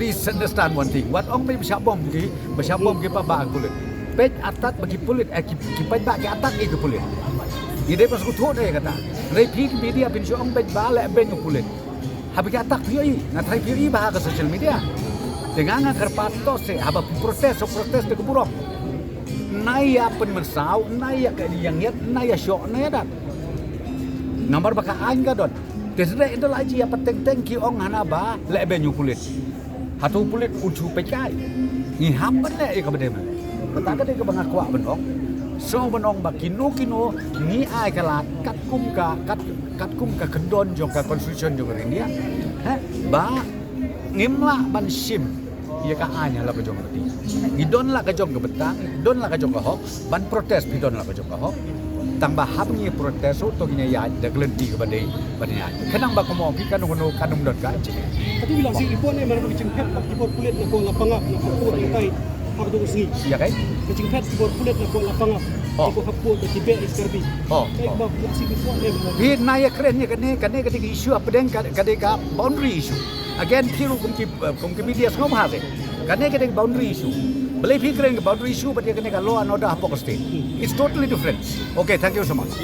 please understand one thing. What ong may bersabom ki pa kulit. Pej atat bagi kulit ki pej ba ki atat ki kulit. Ide pas ku thot ai kata. Repeat media bin so ong pej ba le ben kulit. Habi ki atak pioi, ngatai pioi ba ka social media. Dengan agar patos se haba protes de kuburok. Naya penmersau, naya ke yang yat, naya syok naya dat. Nomor baka anga dot. Desre itu lagi apa teng ki ong hanaba le ben kulit. Hatu kulit uju pekai. Ni hamban le ka bede man. Pataka de ka banga kwa benong. So benong ba kino ni ai kala kat kum ka kendon jong ka constitution jong India. Ba ngimla ban sim. Ia ka anya la ka jong ti. Gidon la ka jong ka betang, don la ka jong ka hok, ban protes bidon la ka jong ka hok. Tang ba hab ni protes to kinya ya de glenti ka badai badai. Kenang ba ko mo pi kan hono kanum dot ka. Tapi bilang si Ipon ni mana kicing pet kipor kulit na ko lapangap na ko ni tay hab do si. Ya kai? Kicing pet kipor kulit na ko lapangap. Ko happo to tibe iskarbi. Kay ba si Ipon ni mana. Bi naya keren ni kane ketika isu apa den ketika boundary issue. Again thiru kum ki media ngom ha se. Kane ketika boundary issue. Boleh fikirin ke boundary issue pada ketika law and order apa state. It's totally different. Okay, thank you so much.